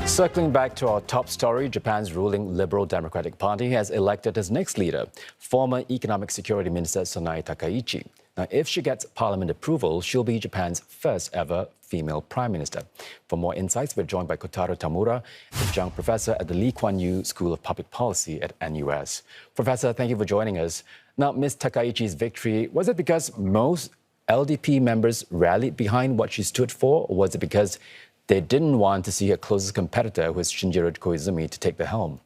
Circling back to our top story, Japan's ruling Liberal Democratic Party has elected its next leader, former Economic Security Minister Sanae Takaichi. Now, if she gets parliament approval, she'll be Japan's first ever female prime minister. For more insights, we're joined by Kotaro Tamura, Adjunct Professor at the Lee Kuan Yew School of Public Policy at NUS. Professor, thank you for joining us. Now, Ms. Takaichi's victory, was it because most LDP members rallied behind what she stood for, or was it because they didn't want to see her closest competitor, who is Shinjiro Koizumi, to take the helm?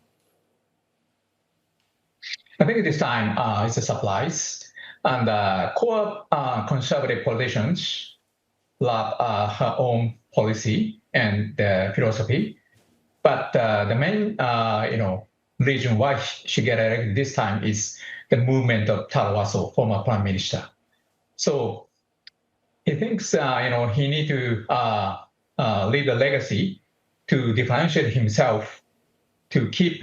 I think this time it's a surprise. And core conservative politicians love her own policy and philosophy. But the main reason why she got elected this time is the movement of Taro Aso, former prime minister. So he thinks he need to leave a legacy to differentiate himself, to keep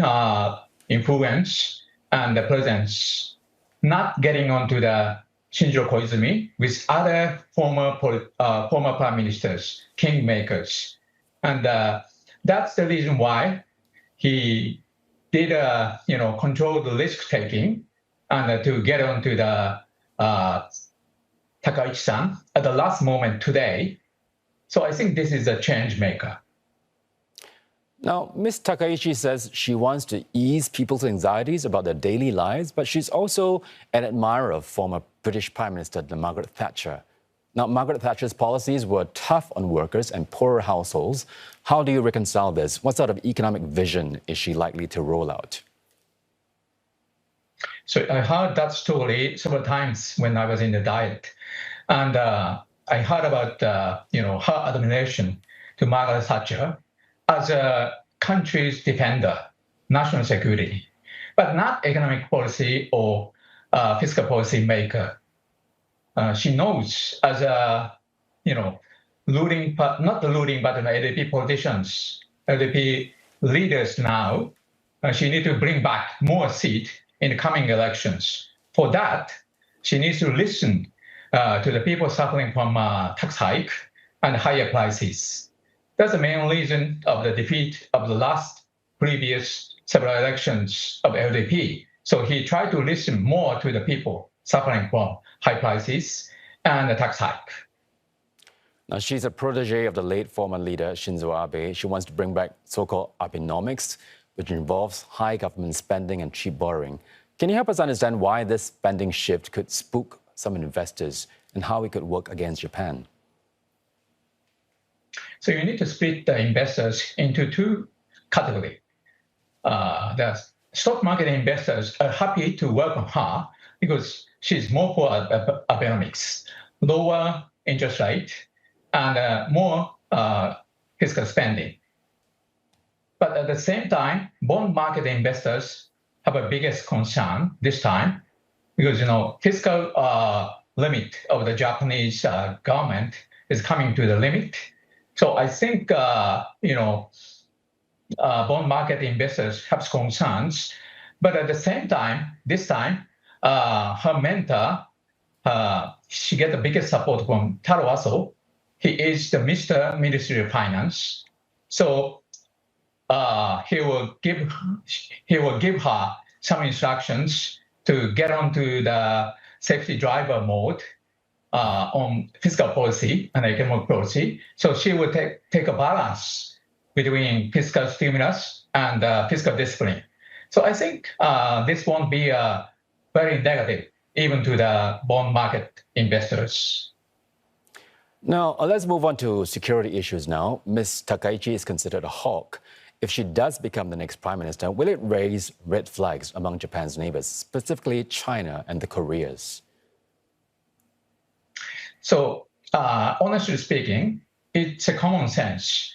influence and the presence, not getting onto the Shinjiro Koizumi with other former prime ministers, kingmakers. And that's the reason why he did control the risk-taking and to get onto the Takaichi-san at the last moment today. So I think this is a change maker. Now, Ms. Takaichi says she wants to ease people's anxieties about their daily lives, but she's also an admirer of former British Prime Minister Margaret Thatcher. Now, Margaret Thatcher's policies were tough on workers and poorer households. How do you reconcile this? What sort of economic vision is she likely to roll out? So I heard that story several times when I was in the Diet. And I heard about her admiration to Margaret Thatcher as a country's defender, national security, but not economic policy or fiscal policy maker. She knows as a ruling, not the ruling, but LDP politicians, LDP leaders now. She needs to bring back more seat in the coming elections. For that, she needs to listen to the people suffering from tax hike and higher prices. That's the main reason of the defeat of the previous several elections of LDP. So he tried to listen more to the people suffering from high prices and the tax hike. Now, she's a protege of the late former leader Shinzo Abe. She wants to bring back so-called Abenomics, which involves high government spending and cheap borrowing. Can you help us understand why this spending shift could spook some investors and how it could work against Japan? So you need to split the investors into two categories. The stock market investors are happy to welcome her because she's more for Abenomics, lower interest rate, and more fiscal spending. But at the same time, bond market investors have a biggest concern this time because fiscal limit of the Japanese government is coming to the limit. So I think bond market investors have concerns, but at the same time, this time, her mentor, she get the biggest support from Taro Aso. He is the Ministry of Finance, so he will give her some instructions to get onto the safety driver mode on fiscal policy and economic policy. So she will take a balance between fiscal stimulus and fiscal discipline. So I think this won't be very negative, even to the bond market investors. Now, let's move on to security issues now. Ms. Takaichi is considered a hawk. If she does become the next prime minister, will it raise red flags among Japan's neighbors, specifically China and the Koreas? So, honestly speaking, it's a common sense.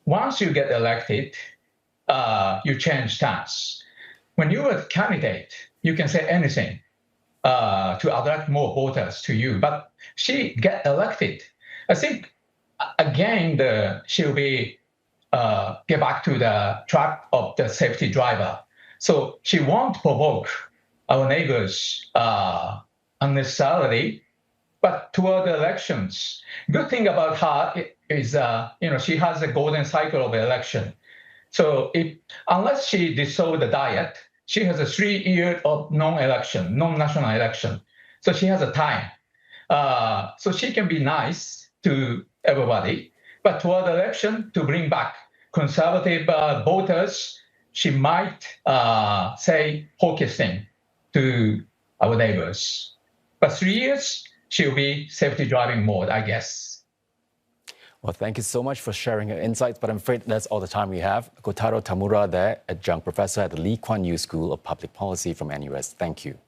Once you get elected, you change stance. When you're a candidate, you can say anything to attract more voters to you. But she get elected. I think, again, she'll be get back to the track of the safety driver. So she won't provoke our neighbors unnecessarily. But toward the elections, good thing about her is, she has a golden cycle of election. So unless she dissolved the diet, she has a 3 year of non-national election. So she has a time. So she can be nice to everybody, but toward the election to bring back conservative voters, she might say hawkish thing to our neighbors. But 3 years, she'll be safety driving mode, I guess. Well, thank you so much for sharing your insights, but I'm afraid that's all the time we have. Kotaro Tamura there, Adjunct Professor at the Lee Kuan Yew School of Public Policy from NUS. Thank you.